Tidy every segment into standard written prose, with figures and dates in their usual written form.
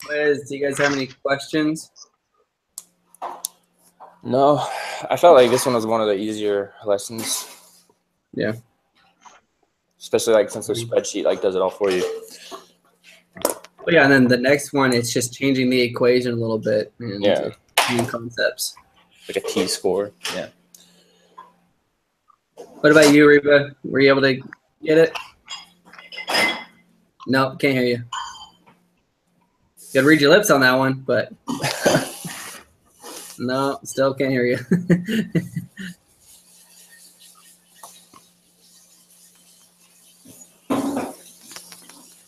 quiz. Do you guys have any questions? No, I felt like this one was one of the easier lessons. Yeah. Especially like since the spreadsheet like does it all for you. But yeah, and then the next one, it's just changing the equation a little bit and new concepts. Like a T-score. Yeah. What about you, Reba? Were you able to get it? No, can't hear you. Got to read your lips on that one, but no, still can't hear you.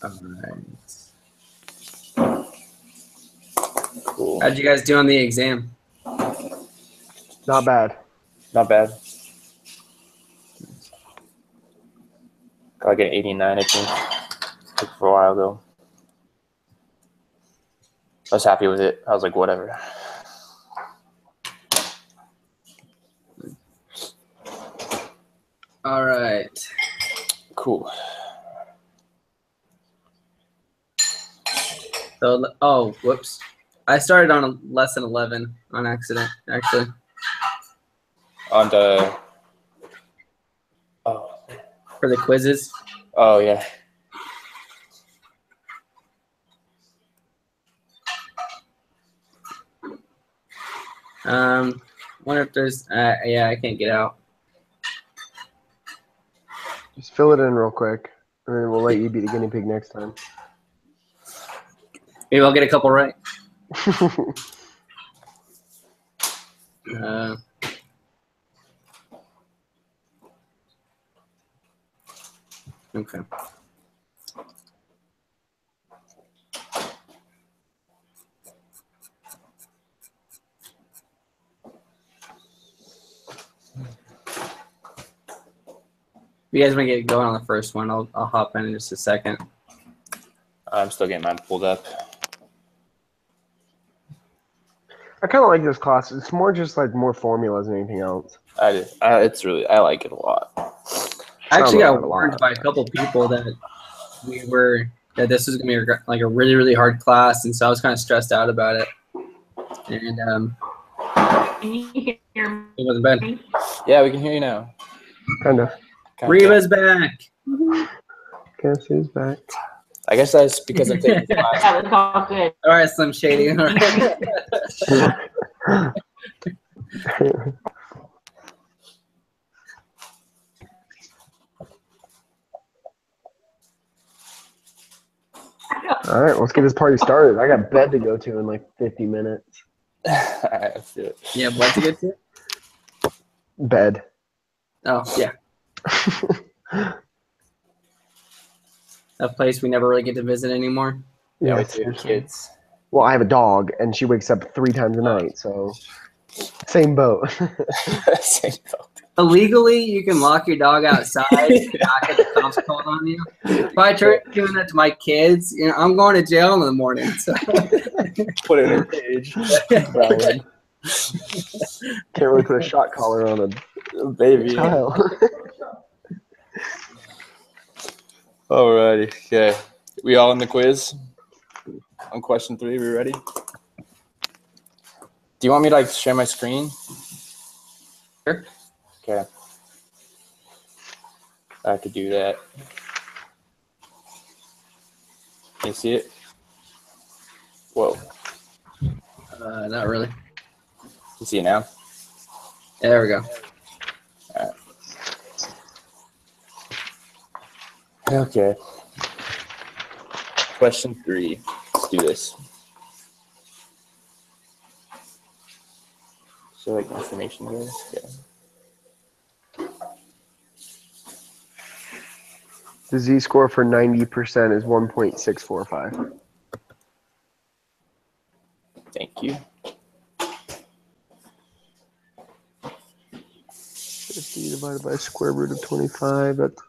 All right. Cool. How'd you guys do on the exam? Not bad. Not bad. Got like an 89, I think. Like for a while ago. I was happy with it. I was like, whatever. All right. Cool. So, oh, whoops. I started on lesson 11 on accident, actually. On the... Oh. For the quizzes. Oh, yeah. Wonder if there's, yeah, I can't get out. Just fill it in real quick, and then we'll let you be the guinea pig next time. Maybe I'll get a couple right. Okay. If you guys want to get going on the first one, I'll hop in just a second. I'm still getting mine pulled up. I kind of like this class. It's more just like more formulas than anything else. I like it a lot. I actually got warned by a couple people that this was gonna be like a really, really hard class, and so I was kind of stressed out about it. And Can you hear me? it wasn't bad. Yeah, we can hear you now. Kind of. Reba's back. Guess who's back? I guess that's because I'm taking class. That was all good. All right, Slim Shady. All right. All right, let's get this party started. I got bed to go to in like 50 minutes. All right, let's do it. Yeah, what to get to? Bed. Oh, yeah. A place we never really get to visit anymore. Yeah, Yeah, with your kids. Well, I have a dog, and she wakes up 3 times a night, so same boat. Same boat. Illegally, you can lock your dog outside and not get the cops called on you. If I try doing that to my kids, I'm going to jail in the morning. So. Put it in a cage. Valid. Can't really put a shot collar on a Baby. child. Alrighty. Okay. We all in the quiz? On question 3, we ready? Do you want me to like share my screen? Sure. Okay. I could do that. Can you see it? Whoa. Not really. You see it now? Yeah, there we go. All right. Okay. Question 3. Let's do this. So like information here. Okay. The Z-score for 90% is 1.645. Thank you. 50 divided by square root of 25, that's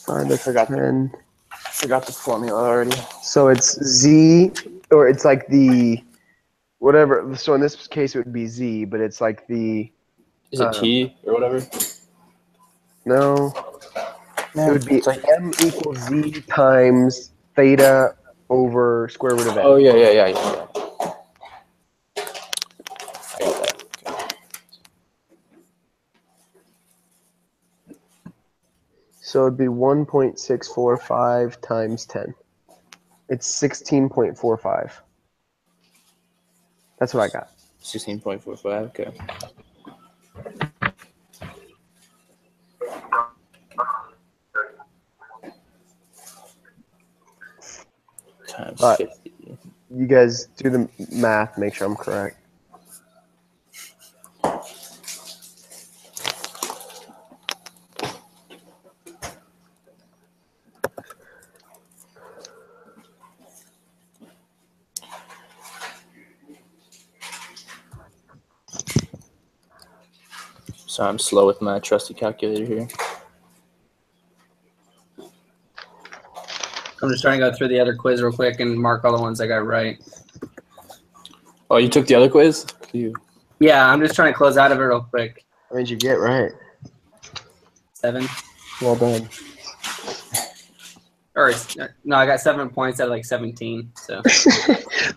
5, that's Forgot 10. I forgot the formula already. So it's Z, or it's like the, whatever, so in this case it would be Z, but it's like the... Is it T or whatever? No. No, It would be it's like, M equals Z times theta over square root of n. Oh, yeah. I got that. Okay. So it'd be 1.645 times 10. It's 16.45. That's what I got. 16.45, okay. Times All right. 50. You guys do the math, make sure I'm correct. So I'm slow with my trusty calculator here. I'm just trying to go through the other quiz real quick and mark all the ones I got right. Oh, you took the other quiz? Yeah, I'm just trying to close out of it real quick. How many did you get right? 7. Well done. Or no, I got 7 points out of like 17. So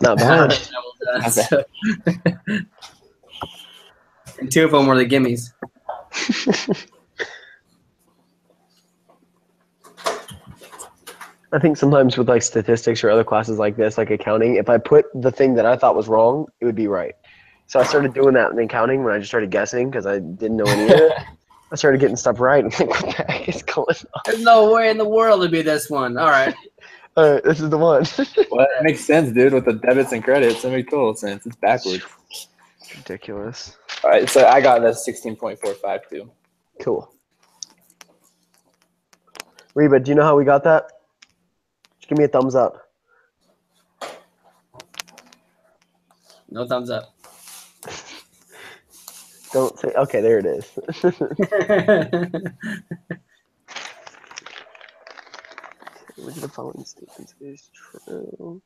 Not bad. So- and 2 of them were the gimmies. I think sometimes with like statistics or other classes like this, like accounting, if I put the thing that I thought was wrong, it would be right. So I started doing that in accounting when I just started guessing because I didn't know any of it. I started getting stuff right. I'm like, what the heck is going on? There's no way in the world it'd be this one. All right. All right, this is the one. Well, that makes sense, dude, with the debits and credits. That makes total sense. It's backwards. Ridiculous. All right, so I got that 16.45 too. Cool. Reba, do you know how we got that? Just give me a thumbs up. No thumbs up. Don't say, okay, there it is. Which of the following statements is true?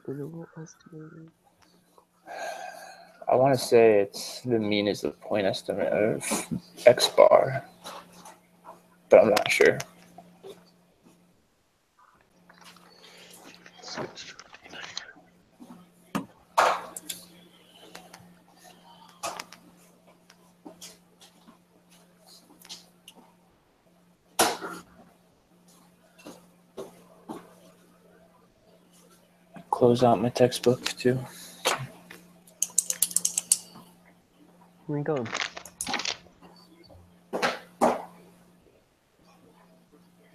Interval estimated. I want to say it's the mean is the point estimate of X bar, but I'm not sure. Close out my textbook too. Where are you going?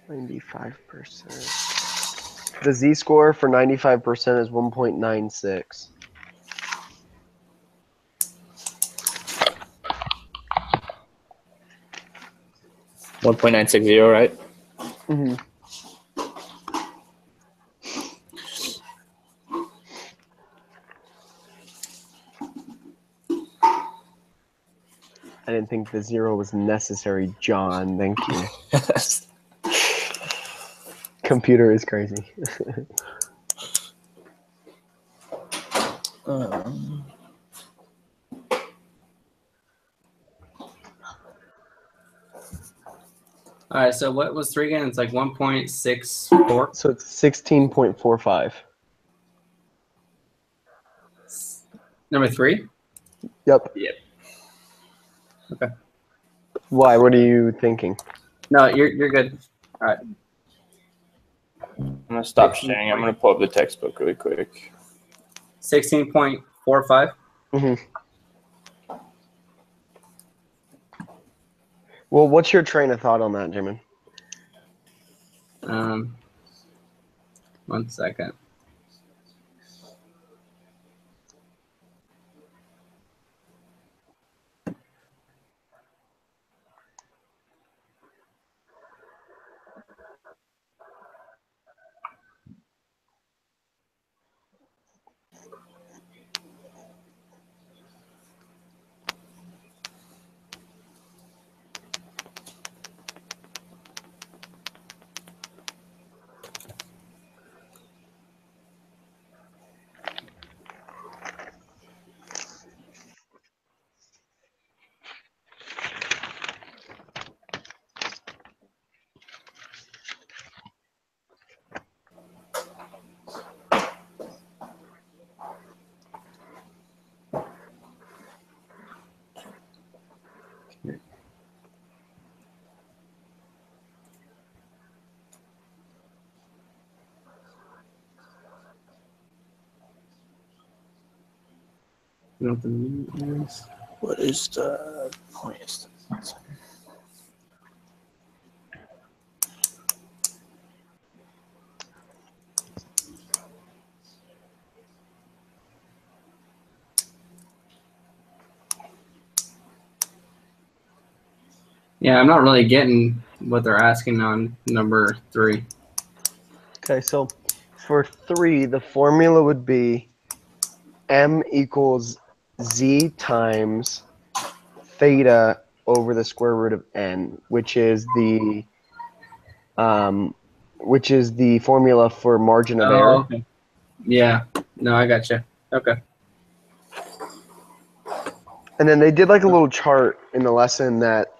95%. The z-score for 95% is 1.96. $1.960, right? Mm-hmm. I didn't think the 0 was necessary, John. Thank you. Computer is crazy. All right. So what was 3 again? It's like 1.64. So it's 16.45. Number 3. Yep. Yep. Okay. Why? What are you thinking? No, you're good. All right. I'm gonna stop sharing. I'm gonna pull up the textbook really quick. 16.45. Mm-hmm. Well, what's your train of thought on that, Jimin? 1 second. You know what the mean is? What is the point estimate? Yeah, I'm not really getting what they're asking on number 3. Okay, so for 3, the formula would be m equals z times theta over the square root of n, which is the formula for margin of error. Okay. Yeah. No, I gotcha. Okay. And then they did like a little chart in the lesson that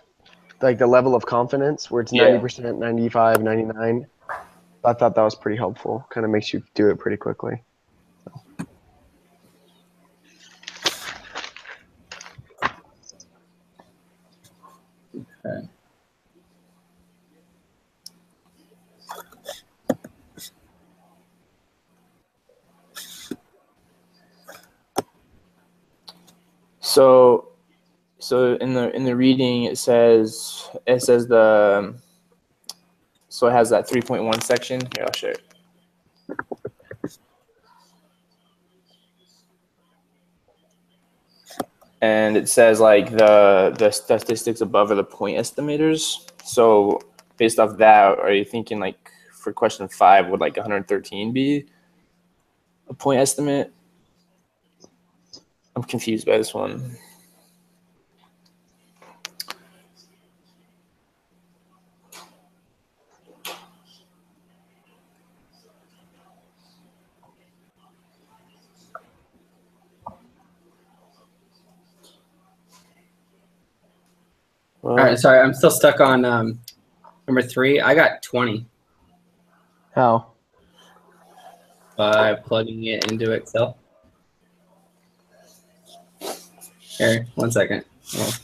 like the level of confidence where it's 90%, 95, 99. I thought that was pretty helpful. Kind of makes you do it pretty quickly. Okay. So in the reading it says the so it has that 3.1 section. Here, I'll show it. And it says like the statistics above are the point estimators. So based off that, are you thinking like for question 5, would like 113 be a point estimate? I'm confused by this one. All right. Sorry, I'm still stuck on number 3. I got 20 How? by plugging it into Excel. Here, 1 second. Oh.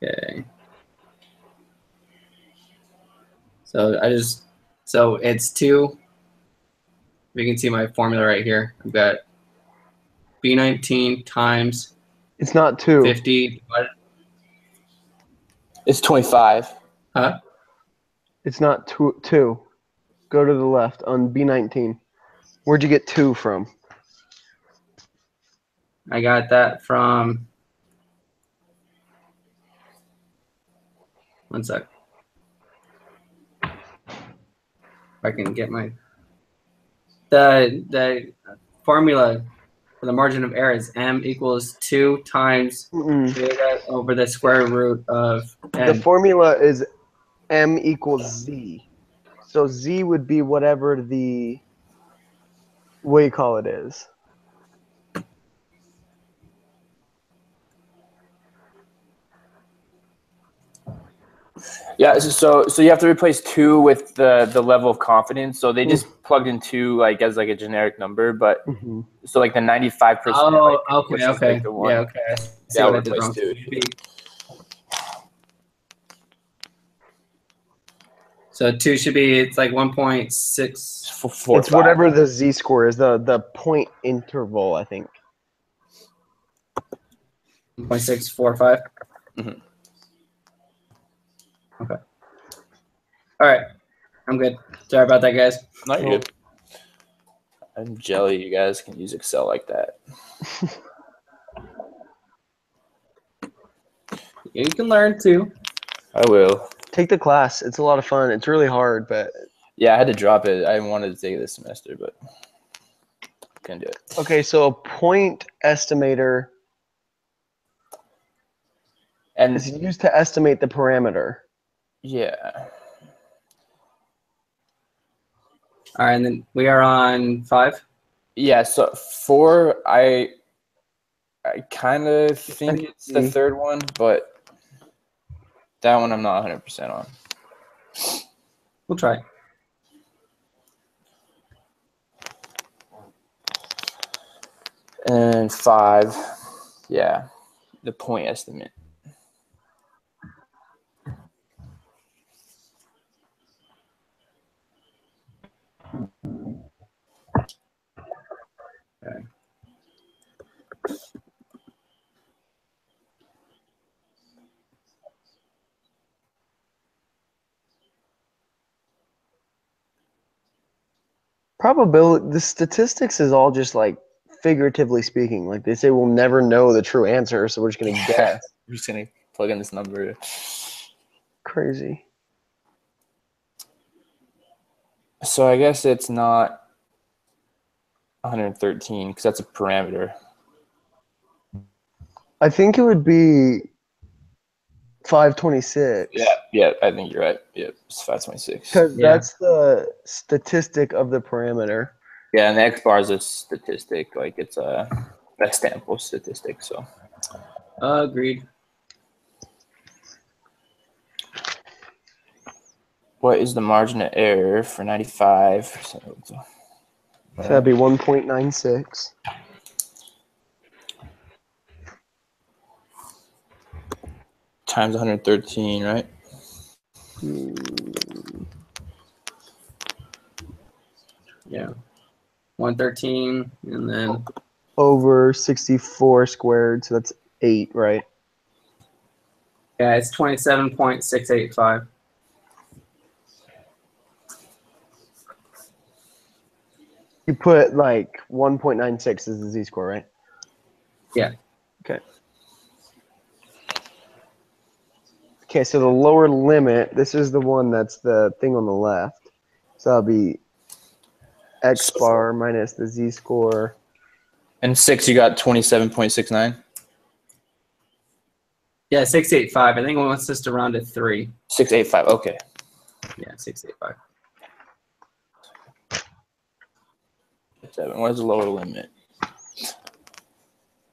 Okay. So it's 2. You can see my formula right here. I've got B19 times It's not 2. 50. It's 25. Huh? It's not 2. Go to the left on B19. Where'd you get 2 from? I got that from 1 sec. If I can get the formula for the margin of error is m equals 2 times theta over the square root of n. The formula is m equals z. So z would be whatever the what do you call it is. Yeah, so you have to replace 2 with the level of confidence. So they just plugged in 2 like as like a generic number, but so like the 95%. Oh, like, okay. Like the 1. Yeah, okay. I see Yeah, what I'll I did replace wrong. 2. So 2 should be, it's like 1.6. It's whatever the z score is, the point interval, I think. 1.645. Mhm. Okay. All right. I'm good. Sorry about that, guys. Not good. I'm jelly you guys can use Excel like that. You can learn too. I will. Take the class. It's a lot of fun. It's really hard, but Yeah, I had to drop it. I wanted to take it this semester, but couldn't do it. okay, so a point estimator is used to estimate the parameter. Yeah. All right, and then we are on 5. Yeah, so 4, I kind of think it's the third one, but that one I'm not 100% on. We'll try. And 5, yeah, the point estimate. Probability, the statistics is all just like figuratively speaking. Like they say we'll never know the true answer, so we're just gonna guess. We're just gonna plug in this number. Crazy. So I guess it's not 113 because that's a parameter. I think it would be 526. Yeah, I think you're right. Yeah, it's 526. Because Yeah. that's the statistic of the parameter. Yeah, and the X bar is a statistic, like it's a sample statistic. So Agreed. what is the margin of error for 95? So that'd be 1.96. Times 113, right? Yeah. 113, and then Over 64 squared, so that's 8, right? yeah, it's 27.685. You put like 1.96 is the z-score, right? Yeah. Okay. Okay, so the lower limit, this is the one that's the thing on the left. So that'll be x bar minus the z-score. And 6, you got 27.69. Yeah, 685. I think it wants us to round to 3. 685. Okay. Yeah, 685. 7. What is the lower limit?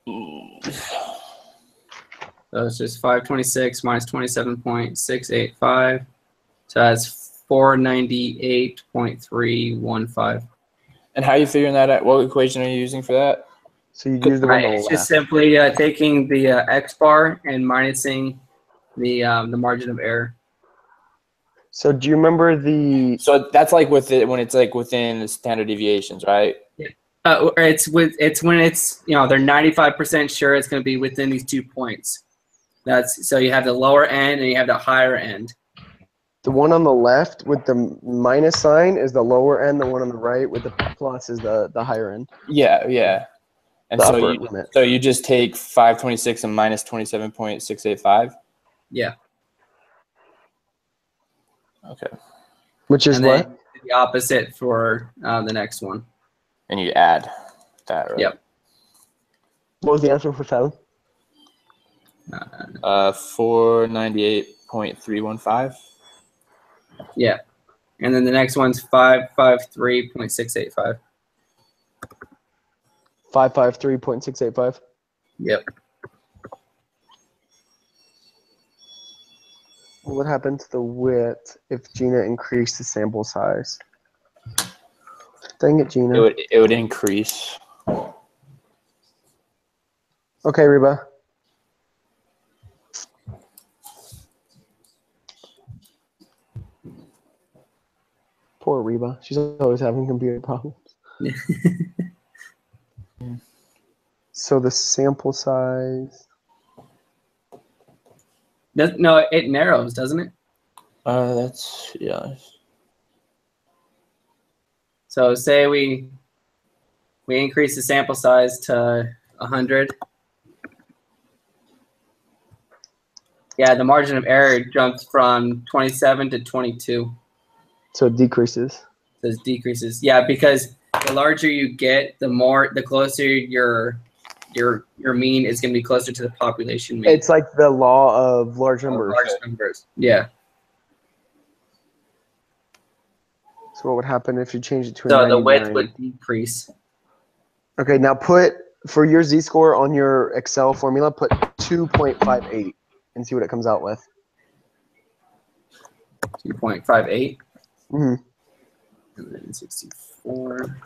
So it's just 526 minus 27.685. So that's 498.315. And how are you figuring that out? What equation are you using for that? So you use the one on the It's left. just simply taking the x bar and minusing the margin of error. So do you remember the? So that's like with it when it's like within the standard deviations, right? It's when it's they're 95% sure it's going to be within these 2 points. That's so you have the lower end and you have the higher end. The one on the left with the minus sign is the lower end. The one on the right with the plus is the higher end. Yeah. And The so upper you, limit. so you just take 526 and minus 27.685. Yeah. Okay. Which is And what? then the opposite for the next one. And you add that, right? Yep. What was the answer for 7? 498.315. Yeah. And then the next one's 553.685. 553.685. Yep. What happened to the width if Gina increased the sample size? Dang it, Gina. It would increase. Okay, Reba. Poor Reba. She's always having computer problems. So the sample size. No, it narrows, doesn't it? That's yeah. So say we increase the sample size to 100. Yeah, the margin of error jumped from 27 to 22. So it decreases. So it decreases. Yeah, because the larger you get, the closer your mean is going to be closer to the population mean. It's like the law of large numbers. Large numbers. Yeah. So what would happen if you change it to a So 99? the width would decrease. Okay, now put, for your z-score on your Excel formula, put 2.58 and see what it comes out with. 2.58. Mm-hmm. And then 64.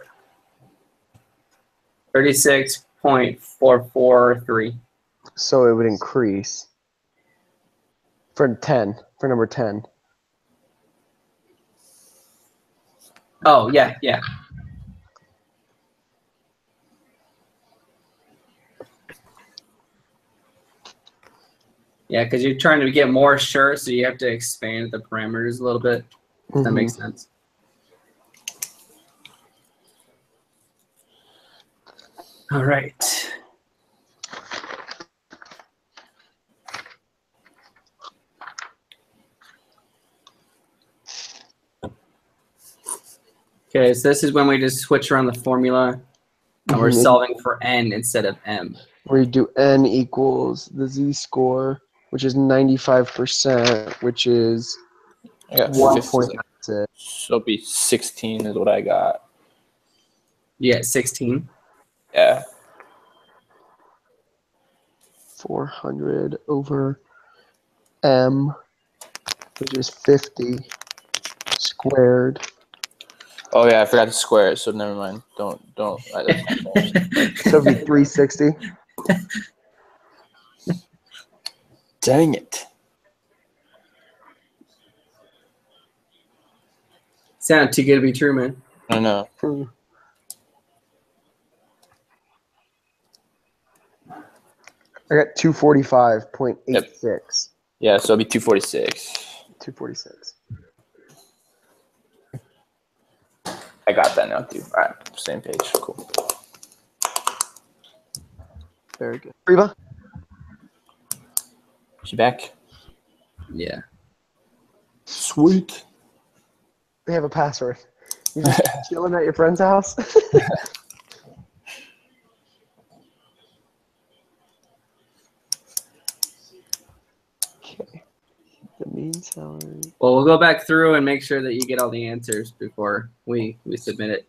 36.443. So it would increase for 10, for number 10. Oh, yeah, yeah. Yeah, because you're trying to get more sure, so you have to expand the parameters a little bit. If that makes sense. All right. Okay, so this is when we just switch around the formula and we're solving for n instead of m. Where you do n equals the z-score, which is 95%, which is I got 1.96. So it'll be 16 is what I got. Yeah, 16. Yeah. 400 over m, which is 50 squared. Oh yeah, I forgot to square it, so never mind. Don't. That's So it'd be 360. Dang it. Sound too good to be true, man. I know. I got 245.86. Yeah, so it'll be 246. 246. I got that now, dude. All right, same page. Cool. Very good. Reba? She back? Yeah. Sweet. They have a password. You just chilling at your friend's house? Okay. The mean salary. Well, we'll go back through and make sure that you get all the answers before we submit it.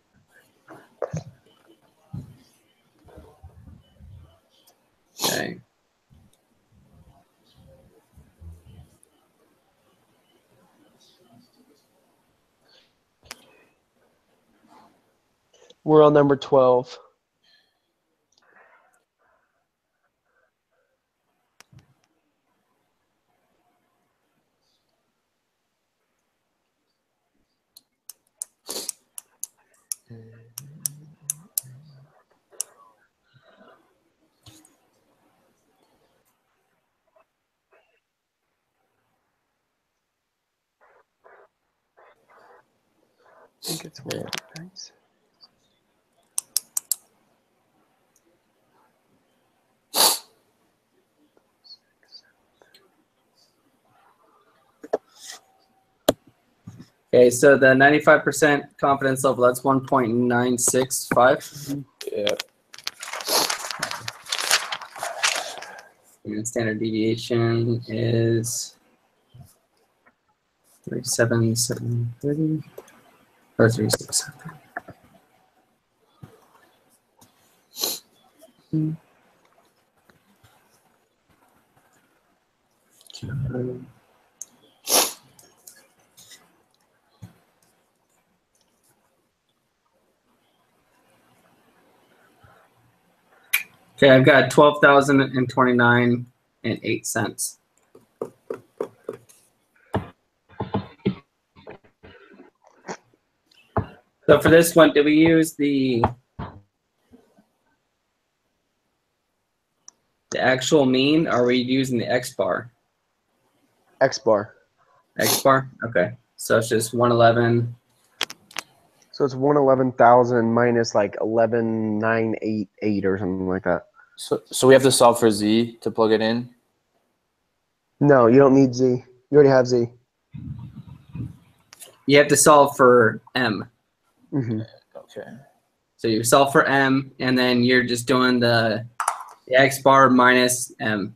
Okay. We're on number 12. I think it's 1.96. Okay, so the 95% confidence level, that's 1.965. Yeah. And standard deviation is 37,730 or 367. Okay, I've got 12,029 and 8 cents. So for this one, did we use the actual mean, or are we using the X bar? X bar. X bar? Okay. So it's just 111. So it's 111,000 minus like 11,988 or something like that. So we have to solve for Z to plug it in? No, you don't need Z. You already have Z. You have to solve for M. Mm-hmm. Okay. So you solve for M, and then you're just doing the X bar minus M.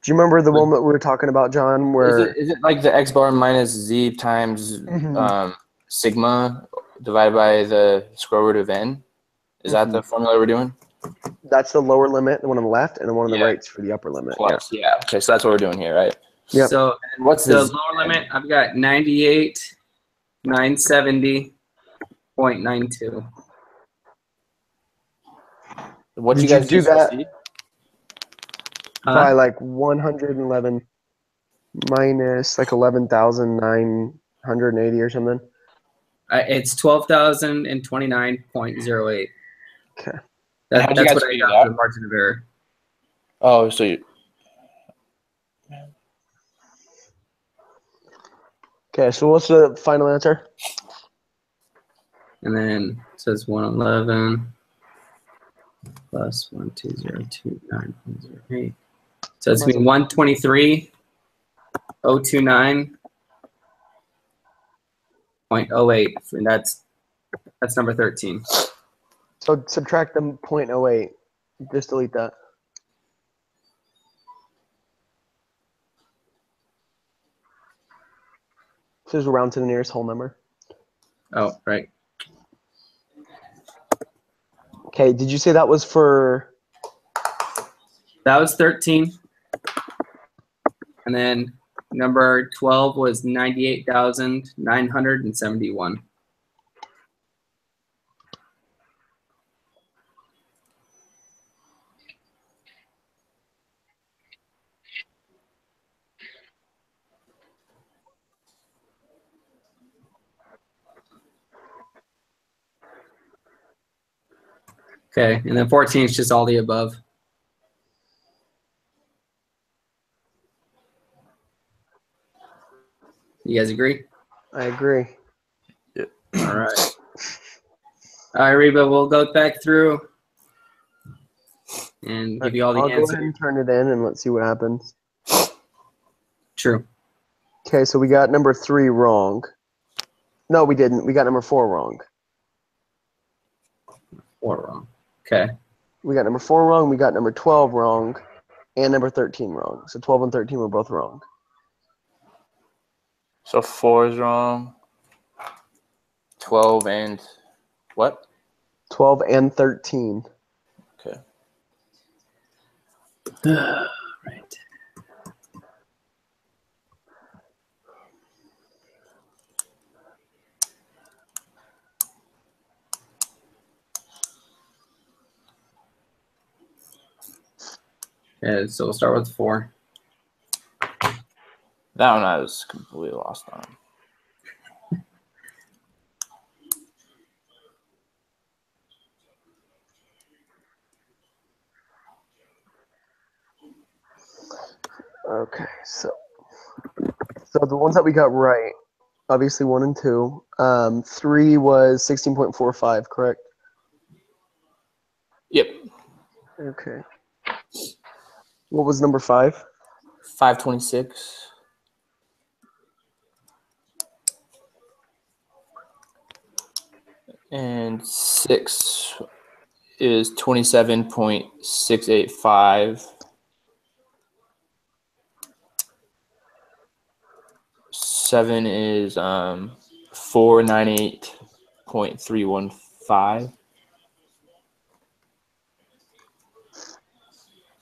Do you remember the one that we were talking about, John, where Is it like the X bar minus Z times sigma divided by the square root of n? Is that the formula we're doing? that's the lower limit, the one on the left, and the one on the Yeah. right's for the upper limit? Plus, yeah. Okay, so that's what we're doing here, right? Yep. So And what's the the lower limit, I've got 98,970.92. What Did you you guys do use for that? Z? By like 111 minus like 11,980 or something. It's 12,029.08. Okay. How'd you That's guys what I figure got it for the margin of error. Oh, so you. Okay, so what's the final answer? And then it says 111 plus 12029.08. So it's between 123,029.08, and that's number 13. So subtract the 0.08. Just delete that. So just round to the nearest whole number. Oh, right. Okay, did you say that was for? That was 13. And then number 12 was 98,971. Okay, and then 14 is just all the above. You guys agree? I agree. All right. All right, Reba, we'll go back through and give you all the I'll go answers. ahead and turn it in and let's see what happens. True. Okay, so we got number 3 wrong. No, we didn't. We got number 4 wrong. 4 wrong. Okay. We got number 4 wrong. We got number 12 wrong, and number 13 wrong. So 12 and 13 were both wrong. So 4 is wrong. 12 and what? 12 and 13. Okay. Right. Okay, so we'll start with 4. That one I was completely lost on. Okay, so the ones that we got right, obviously 1 and 2. 3 was 16.45, correct? Yep. Okay. What was number 5? 526. And 6 is 27.685. 7 is 498.315.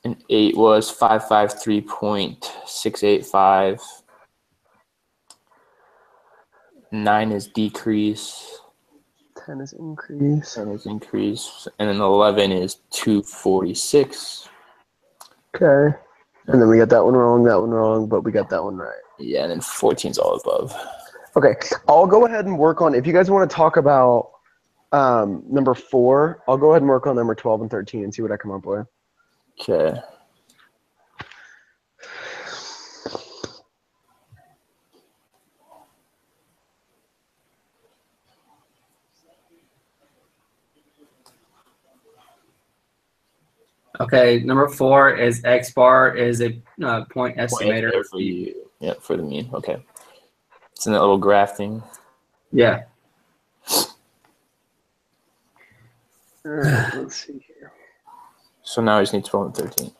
And 8 was 553.685. 9 is decrease. 10 is increase. 10 is increase. And then 11 is 246. Okay. And then we got that one wrong, but we got that one right. Yeah, and then 14 is all above. Okay, I'll go ahead and work on, if you guys want to talk about number 4, I'll go ahead and work on number 12 and 13 and see what I come up with. Okay. Okay, number 4 is X bar is a point estimator. For you. Yeah, for the mean. Okay. It's in that little grafting. Yeah. All right, let's see here. So now I just need 12 and 13.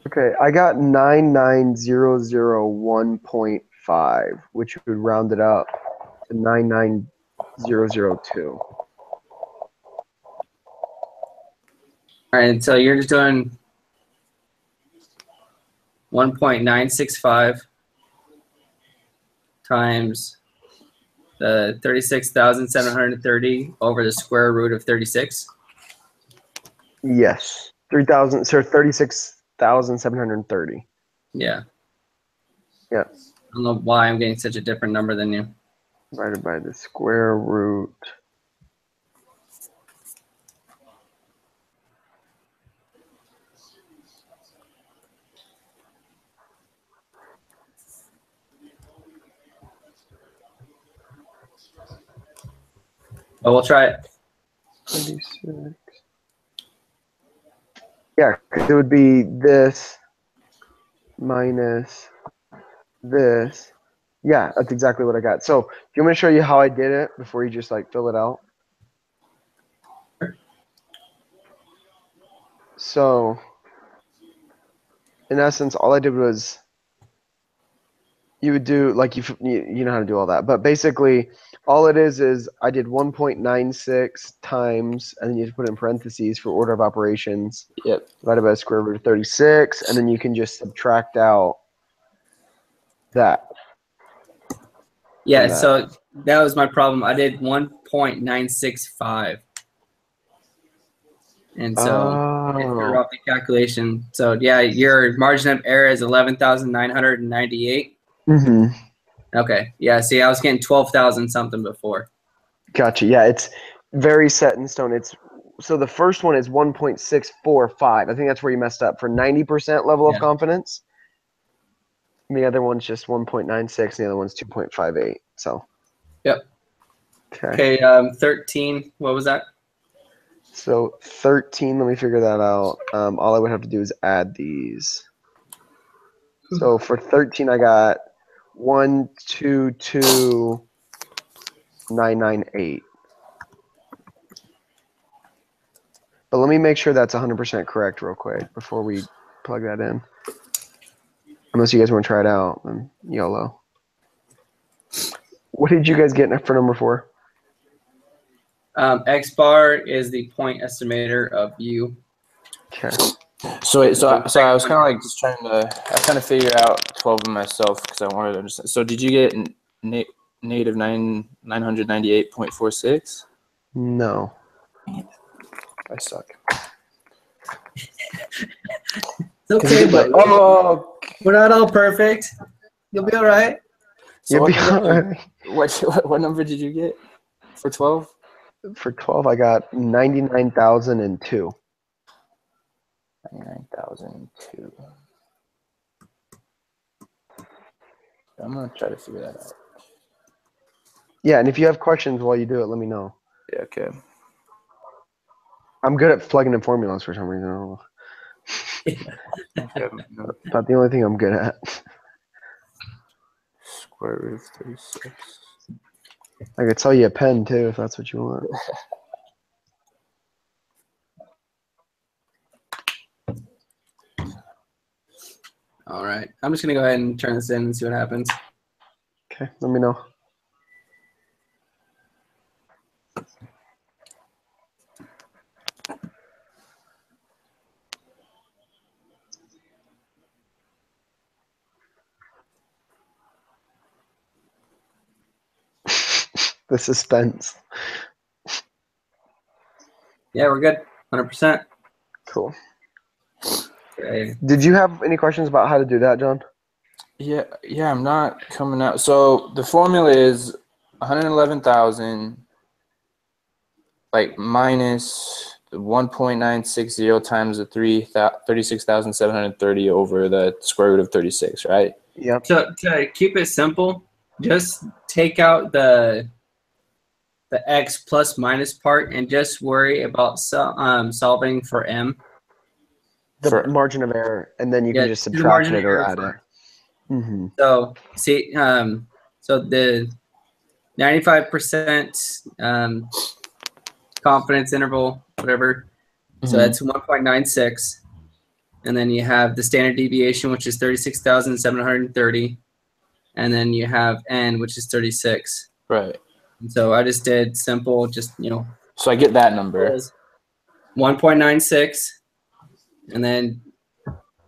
Okay, I got 99001.5, which would round it up to 99002. All right, so you're just doing 1.965 times the 36,730 over the square root of 36. Yes, 36,730. Yeah. Yeah. I don't know why I'm getting such a different number than you. Divided by the square root. But we'll try it. 36. Yeah, 'cause it would be this minus this. Yeah, that's exactly what I got. So, do you want me to show you how I did it before you just like fill it out? So, in essence, all I did was you would do like you know how to do all that, but basically, all it is I did 1.96 times, and then you have to put it in parentheses for order of operations. Yep. Divided by the square root of 36, and then you can just subtract out that. Yeah, that. so that was my problem. I did 1.965. And so it threw off the calculation. So yeah, your margin of error is 11,998. Mm-hmm. Okay. Yeah, see, I was getting 12,000 something before. Gotcha. Yeah, it's very set in stone. So the first one is 1.645. I think that's where you messed up for 90% level of confidence. And the other one's just 1.96, and the other one's 2.58. So. Yep. Okay. 13. What was that? So 13. Let me figure that out. All I would have to do is add these. So for 13, I got 122,998. But let me make sure that's 100% correct real quick before we plug that in. Unless you guys want to try it out, then YOLO. What did you guys get for number 4? X bar is the point estimator of U. Okay. So I was kind of like just trying to figure out 12 of them myself because I wanted to understand. So did you get negative 998.46? No. I suck. It's okay, but we're not all perfect. You'll be all right. So You'll be all right. What number did you get for 12? For 12, I got 99,002. 99,002. I'm gonna try to figure that out. Yeah, and if you have questions while you do it, let me know. Yeah. Okay. I'm good at plugging in formulas for some reason. I don't know. About the only thing I'm good at. Square root of 36. I could sell you a pen too if that's what you want. All right. I'm just going to go ahead and turn this in and see what happens. Okay, let me know. The suspense. Yeah, we're good. 100%. Cool. Okay. Did you have any questions about how to do that, John? Yeah, I'm not coming out. So the formula is 111,000 like minus the 1.960 times the 36,730 over the square root of 36, right? Yep. So to keep it simple, just take out the x plus minus part and just worry about solving for m. The margin of error, and then you can just subtract it or add it. Mm-hmm. So see, so the 95% confidence interval, whatever. Mm-hmm. So that's 1.96, and then you have the standard deviation, which is 36,730, and then you have n, which is 36. Right. And so I just did simple, just So I get that number. 1.96, and then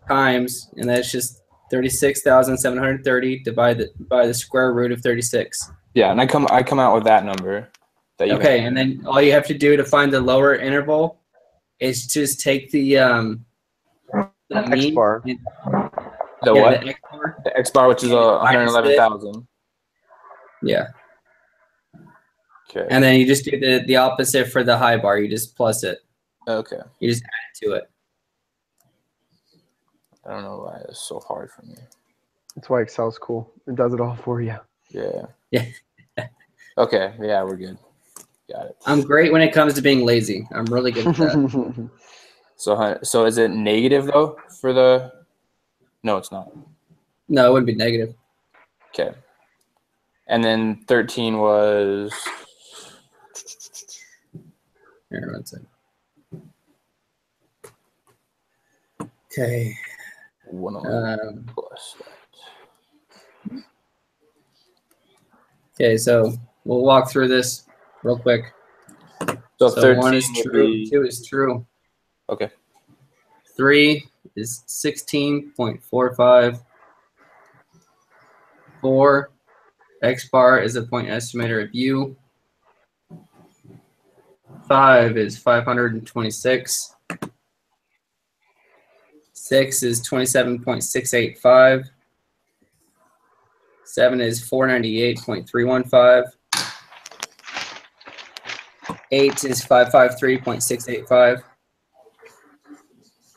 times, and that's just 36,730 divided by the square root of 36. Yeah, and I come out with that number. Okay, and then all you have to do to find the lower interval is just take the X bar. The yeah, what? the X bar. The X bar, which is Minus it. 111,000. Yeah. Okay. And then you just do the opposite for the high bar. You just plus it. Okay. You just add it to it. I don't know why it's so hard for me. That's why Excel's cool. It does it all for you. Yeah. Yeah. Okay. Yeah, we're good. Got it. I'm great when it comes to being lazy. I'm really good at that. So is it negative though for the? No, it's not. No, it wouldn't be negative. Okay. And then 13 was. Here, one second. Okay. 111 plus that. Okay, so we'll walk through this real quick. So So 13 1 is would true, be 2 is true, okay. 3 is 16.45, 4, X bar is a point estimator of U, 5 is 526, 6 is 27.685, 7 is 498.315, 8 is 553.685,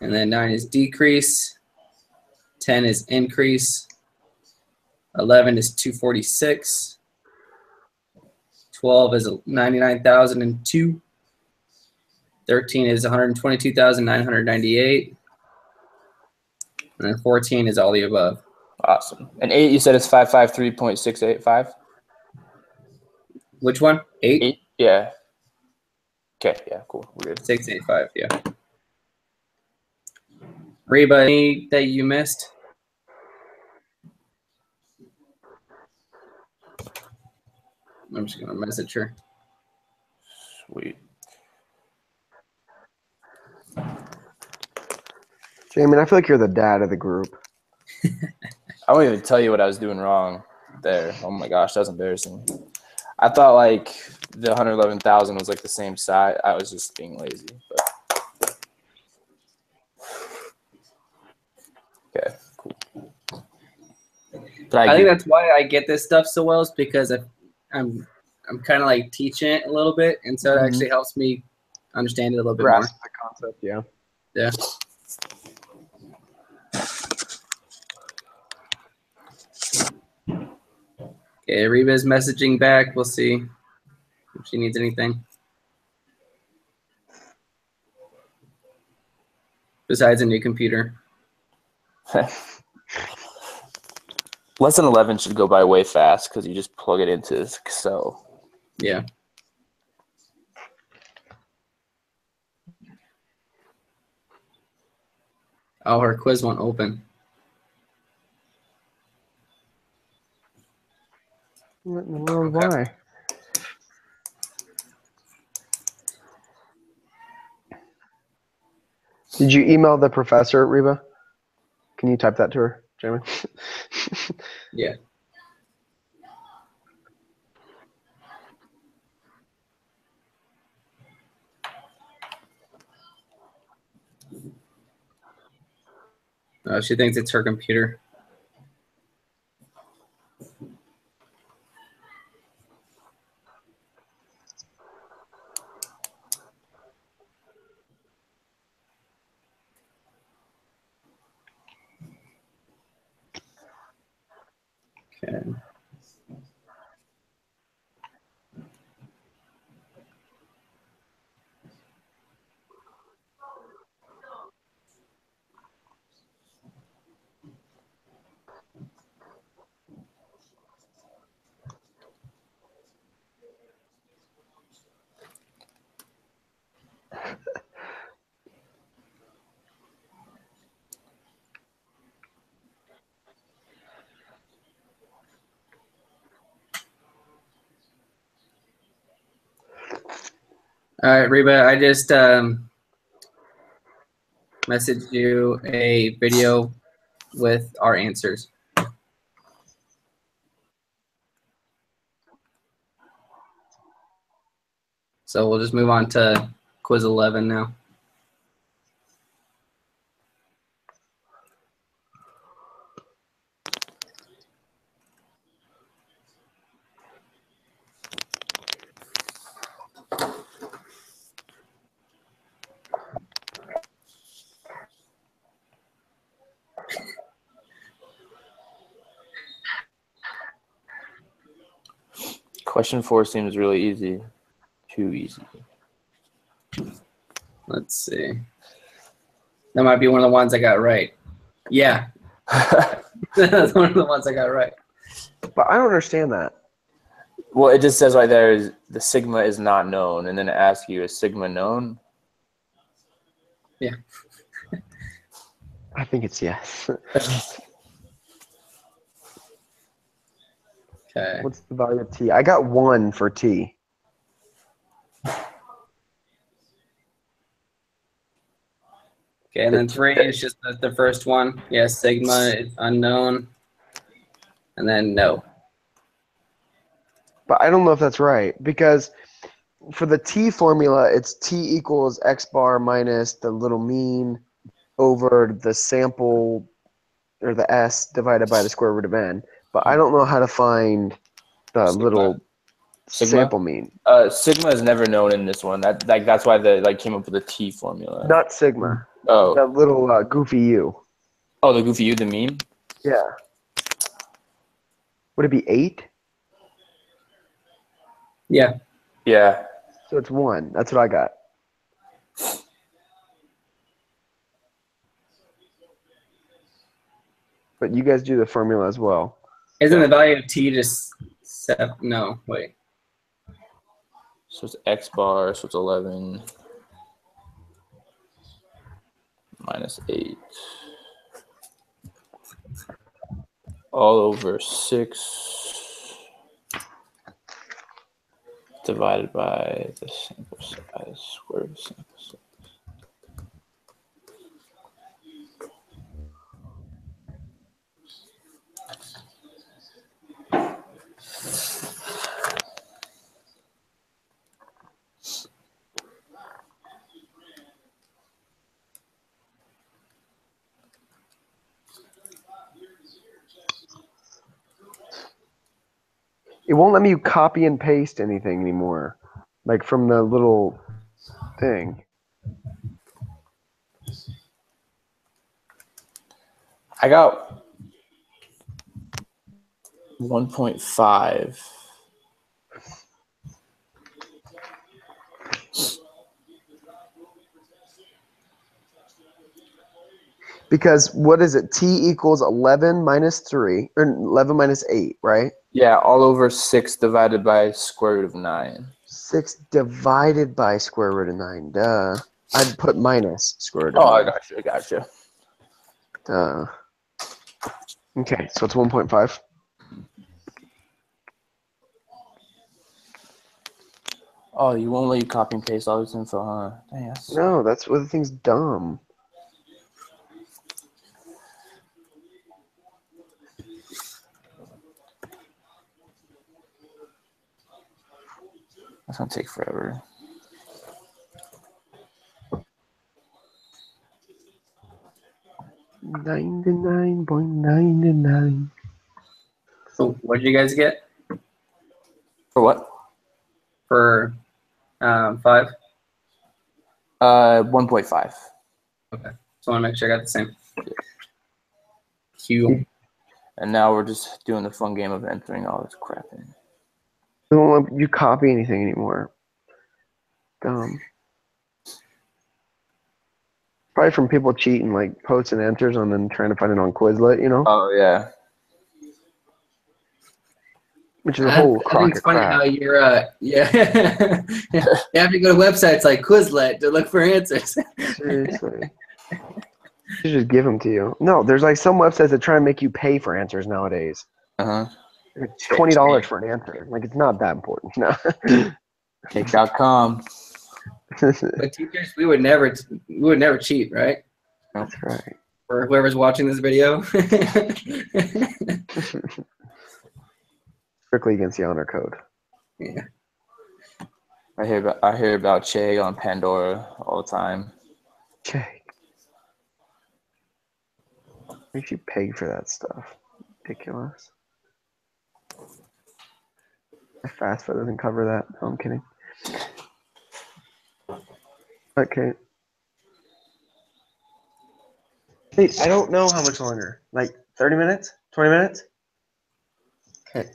and then 9 is decrease, 10 is increase, 11 is 246, 12 is 99,002, 13 is 122,998, and then 14 is all the above. Awesome. And 8, you said it's 553.685? Which one? 8? 8? Yeah. Okay, yeah, cool. We're good. 685, yeah. Reba, any that you missed? I'm just going to message her. Sweet. Jamie, I feel like you're the dad of the group. I won't even tell you what I was doing wrong there. Oh my gosh, that's embarrassing. I thought like the 111,000 was like the same size. I was just being lazy. But. Okay, cool. But I think that's why I get this stuff so well, is because I'm kind of like teaching it a little bit, and so it actually helps me understand it a little bit more. Grasp the concept, yeah. Yeah. Okay, Reba's messaging back. We'll see if she needs anything. Besides a new computer. Lesson 11 should go by way fast because you just plug it into Excel. Yeah. Oh, her quiz won't open. What in the world? Okay. Why? Did you email the professor, Reba? Can you type that to her, Jamie? Yeah. She thinks it's her computer. Okay. All right, Reba, I just messaged you a video with our answers. So we'll just move on to quiz 11 now. Question 4 seems really easy. Too easy. Let's see. That might be one of the ones I got right. Yeah. That's one of the ones I got right. But I don't understand that. Well, it just says right there is the sigma is not known, and then it asks you, is sigma known? Yeah. I think it's yes. Okay. What's the value of T? I got 1 for T. Okay, and then 3 is just the first one. Yeah, sigma is unknown. And then no. But I don't know if that's right because for the T formula, it's T equals X bar minus the little mean over the sample or the S divided by the square root of N. But I don't know how to find the Sigma. little Sigma? sample mean. Sigma is never known in this one. That's why they came up with the T formula. Not sigma. Oh. That little goofy U. Oh, the goofy U, the mean? Yeah. Would it be 8? Yeah. Yeah. So it's 1. That's what I got. But you guys do the formula as well. Isn't the value of T just 7? No, wait. So it's X bar, so it's 11 minus 8. All over 6 divided by the sample size, square root of sample size. It won't let me copy and paste anything anymore. Like from the little thing. I got 1.5. Because what is it? T equals 11 minus 3, or 11 minus 8, right? Yeah, all over 6 divided by square root of 9. 6 divided by square root of 9. Duh. I'd put minus square root of Oh, 9. I gotcha. Duh. Okay, so it's 1.5. Oh, you won't let you copy and paste all this info, huh? Dang, that's... No, that's where the thing's dumb. That's gonna take forever. $99.99. So what did you guys get For what? for 5? 1.5. Okay. So I want to make sure I got the same. Q. And now we're just doing the fun game of entering all this crap in. They won't let you copy anything anymore. Dumb. Probably from people cheating, like posting answers and then trying to find it on Quizlet, you know? Oh, yeah. Which is a whole I think crock it's of funny crap. how you're yeah. You have to go to websites like Quizlet to look for answers. Seriously. They should just give them to you. No, there's like some websites that try and make you pay for answers nowadays. Uh-huh. It's $20 for an answer. Like, it's not that important. No. Cake.com. But teachers, we would never cheat, right? That's right. For whoever's watching this video. Strictly against the honor code. Yeah. I hear about Che on Pandora all the time. Check. Makes you pay for that stuff. Ridiculous. Fast food doesn't cover that. No, I'm kidding. Okay. Hey, I don't know how much longer. Like 30 minutes? 20 minutes? Okay.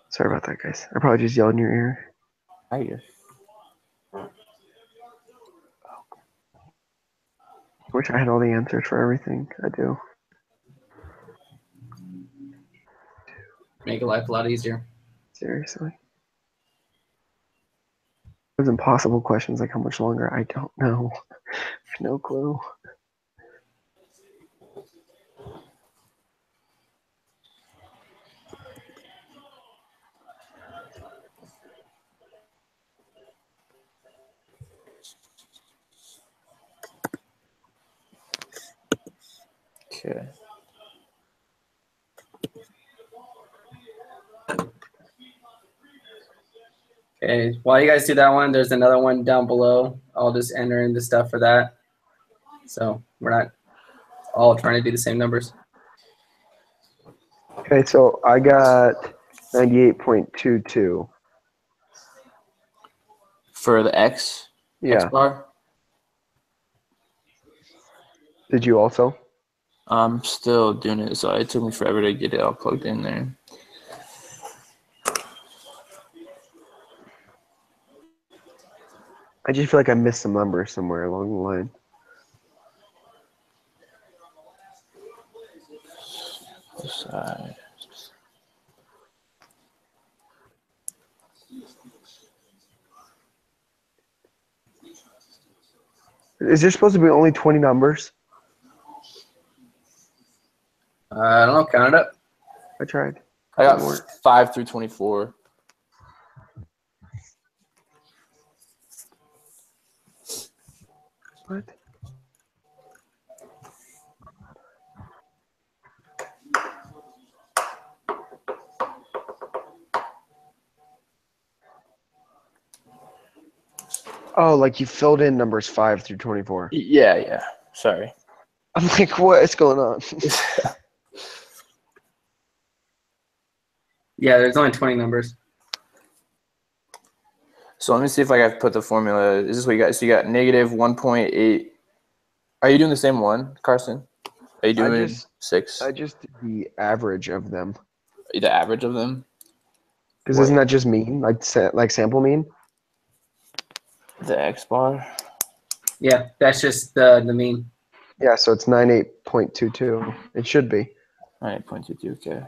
Sorry about that, guys. I probably just yelled in your ear. I guess. Wish I had all the answers for everything. I do. Make life a lot easier. Seriously. Those impossible questions like how much longer? I don't know. No clue. Okay. Okay, while you guys do that one, there's another one down below. I'll just enter in the stuff for that. So we're not all trying to do the same numbers. Okay, so I got 98.22. For the X Yeah. bar, Did you also? I'm still doing it, so it took me forever to get it all plugged in there. I just feel like I missed some numbers somewhere along the line. Side. Is there supposed to be only 20 numbers? I don't know, count it up. I tried. I got More. 5 through 24. What? Oh, like you filled in numbers 5 through 24. Yeah. Sorry. I'm like, what is going on? Yeah, there's only 20 numbers. So let me see if I can put the formula. Is this what you got? So you got negative 1.8. Are you doing the same one, Carson? Are you doing 6? I just did the average of them. The average of them? Because What? isn't that just mean? Like sample mean? The X bar? Yeah, that's just the mean. Yeah, so it's 98.22. It should be. 98.22, okay.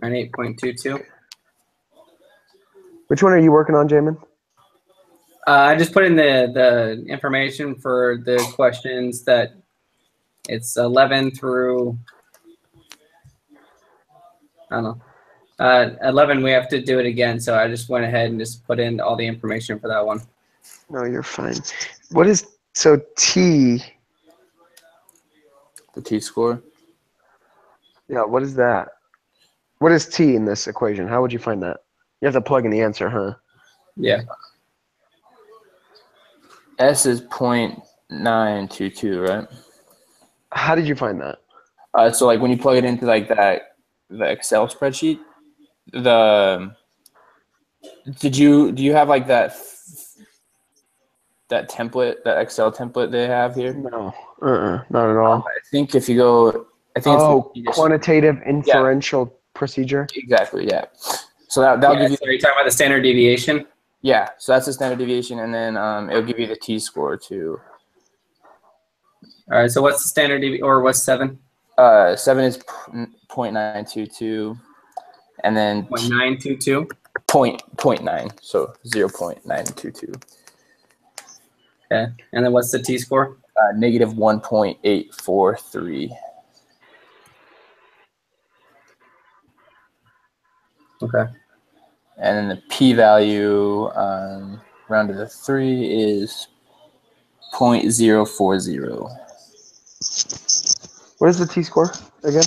98.22. Which one are you working on, Jamin? I just put in the information for the questions that it's 11 through, I don't know. 11, we have to do it again. So I just went ahead and just put in all the information for that one. No, you're fine. What is, so T, The T-score? yeah, what is that? What is T in this equation? How would you find that? You have to plug in the answer, huh? Yeah. S is 0.922, right? How did you find that? So like when you plug it into like the Excel spreadsheet, do you have like that template, that Excel template they have here? No, not at all. I think if you go, I think it's quantitative inferential procedure. Exactly, yeah. So that'll give you. So you're talking about the standard deviation? Yeah, so that's the standard deviation, and then it'll give you the T-score too. All right. So what's the standard deviation, or what's 7? 7 is 0.922, and then 0.922. 0.9, so 0.922. Okay. And then what's the T-score? Negative 1.843. Okay. And then the p-value rounded to 3 is 0.040. What is the T-score again?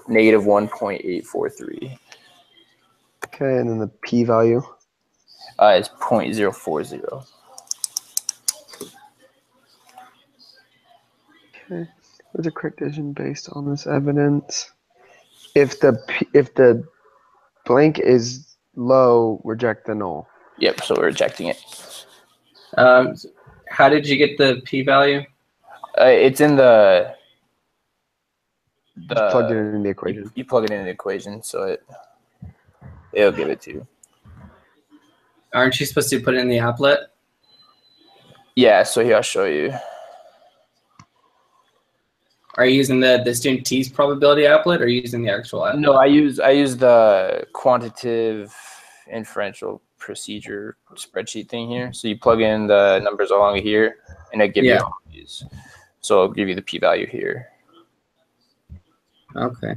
Negative 1.843. Okay, and then the p-value. Is 0.040. Okay. What's a correct decision based on this evidence? If the blank is low, reject the null. Yep, so we're rejecting it. How did you get the p-value? It's in the Just plugged it in the equation. You plug it in the equation, so it'll give it to you. Aren't you supposed to put it in the applet? Yeah, so here I'll show you. Are you using the student T's probability applet, or are you using the actual applet? No, I use the quantitative inferential procedure spreadsheet thing here. So you plug in the numbers along here, and it gives you all of these. So it'll give you the p-value here. Okay.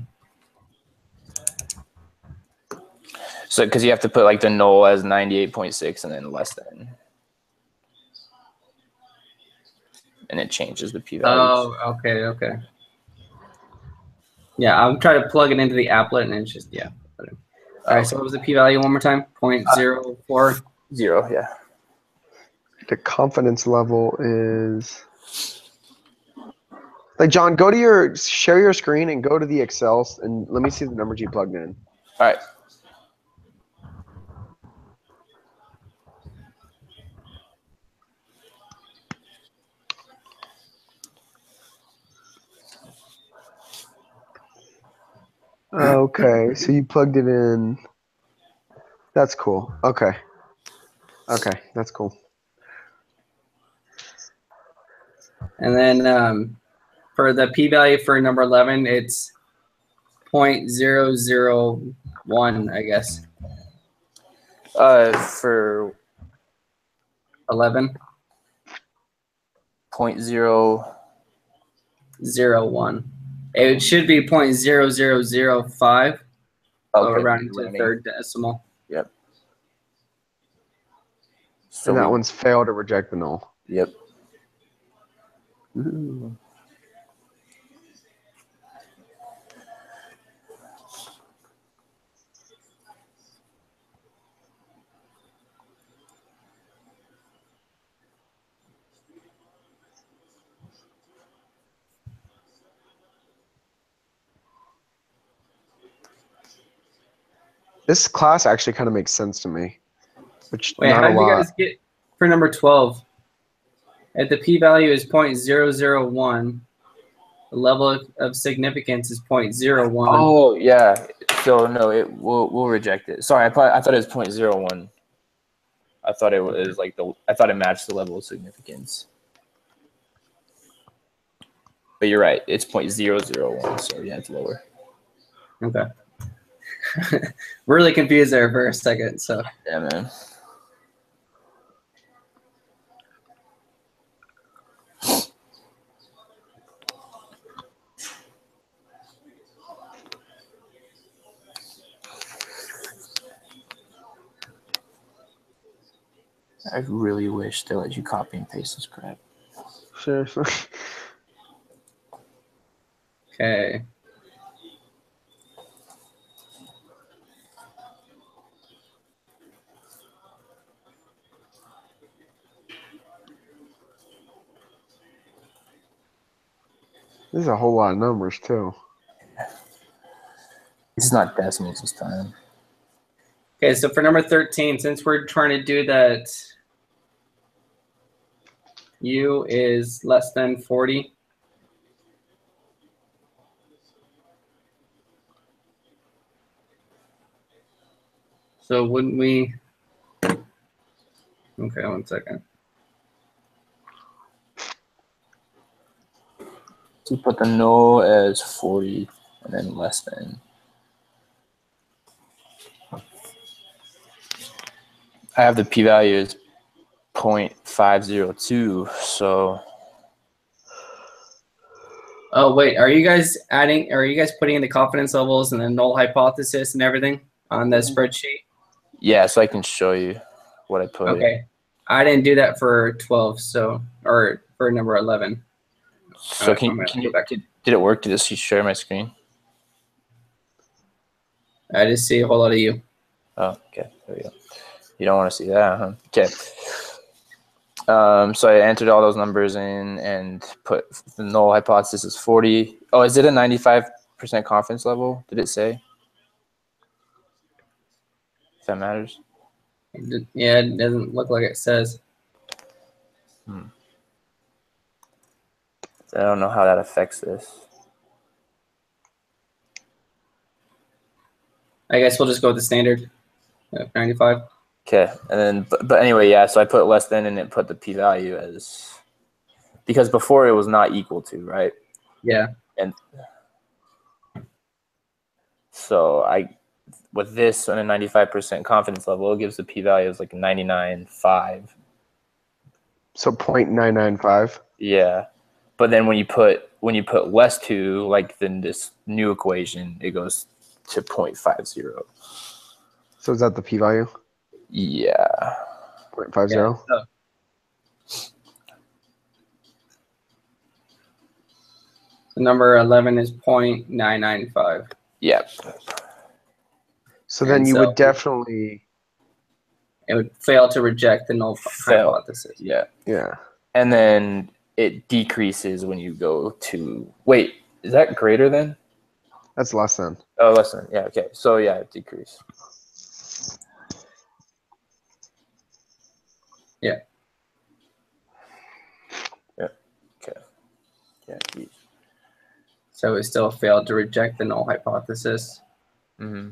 So because you have to put like the null as 98.6 and then less than. And it changes the p-values. Oh, okay. Yeah, I'm trying to plug it into the applet, and it's just, yeah. All right, so what was the p-value one more time? 0.04? 0, yeah. The confidence level is... Like, John, go to share your screen and go to the Excel, and let me see the numbers you plugged in. All right. Okay, so you plugged it in. That's cool. Okay, that's cool. And then for the p-value for number 11, it's 0.001, I guess. For 11? 0.001. It should be 0.0005. Okay. Rounding to the third decimal. Yep. So And that one's fail to reject the null. Yep. Ooh. This class actually kind of makes sense to me, which Wait, not how a did you lot. guys get for number 12? If the p-value is 0.001, the level of significance is 0.01. Oh yeah. So no, we'll reject it. Sorry, I thought it was 0.01. I thought it was like I thought it matched the level of significance. But you're right, it's 0.001, so yeah, it's lower. Okay. Really confused there for a second. So Yeah, man. I really wish they let you copy and paste this crap. Seriously. okay. This is a whole lot of numbers too. It's not decimals this time. Okay, so for number 13, since we're trying to do that, U is less than 40. So wouldn't we? Okay, 1 second. So you put the null as 40 and then less than. I have the p-value as 0.502, so. Oh wait, are you guys putting in the confidence levels and the null hypothesis and everything on the spreadsheet? Yeah, so I can show you what I put. Okay, I didn't do that for 12, or for number 11. So can you back? Did it work? Did it share my screen? I just see a whole lot of you. Oh, okay. There we go. You don't want to see that, huh? Okay. So I entered all those numbers in and put the null hypothesis is 40. Oh, is it a 95% confidence level? Did it say? If that matters. Yeah, it doesn't look like it says. I don't know how that affects this. I guess we'll just go with the standard. 95. Okay, and then but anyway, yeah. So I put less than, and it put the p-value as because before it was not equal to, right? Yeah. And so with this on a 95% confidence level, it gives the p-value as like 99.5. So 0.995. Yeah, but then when you put less to, like then this new equation, it goes to 0.50. So is that the p-value? Yeah. 0.50. Yeah. So number 11 is 0.995. Yeah. So then And you so- would definitely, It would fail to reject the null Fail. hypothesis. Yeah. yeah. And then it decreases when you go to wait. Is that greater than? That's less than. Oh, less than. Yeah. Okay. So yeah, it decrease. Yeah. Yeah. Okay. Yeah. So it still failed to reject the null hypothesis. Mm-hmm.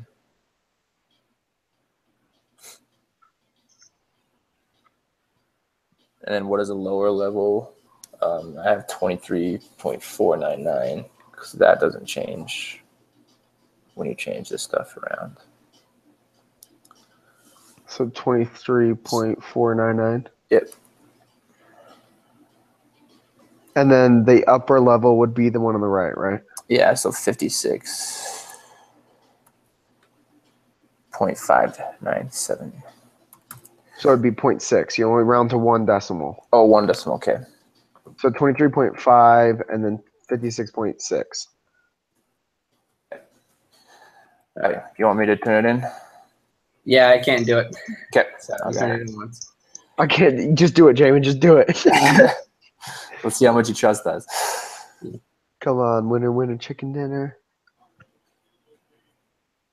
And then what is a lower level? I have 23.499 because that doesn't change when you change this stuff around. So 23.499. Yep. And then the upper level would be the one on the right, right? Yeah, so 56.597. So it'd be 0.6. You only round to one decimal. Oh, one decimal. Okay. So 23.5 and then 56.6. All right. You want me to turn it in? Yeah, I can't do it. Okay. So I'll send it in once. I can't. Just do it, Jamie. Just do it. Let's see how much you trust us. Come on, winner, winner, chicken dinner.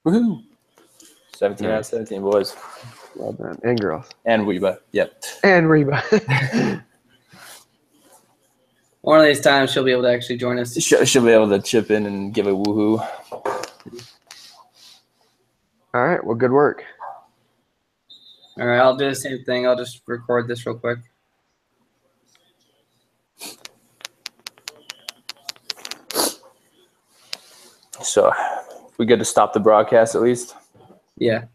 Woohoo! 17 out of Nice. 17, boys. Well done. And girls. And Weeba. Yep. And Reba. One of these times she'll be able to actually join us. She'll be able to chip in and give a woohoo. All right. Well, good work. All right, I'll do the same thing. I'll just record this real quick. So we good to stop the broadcast at least? Yeah.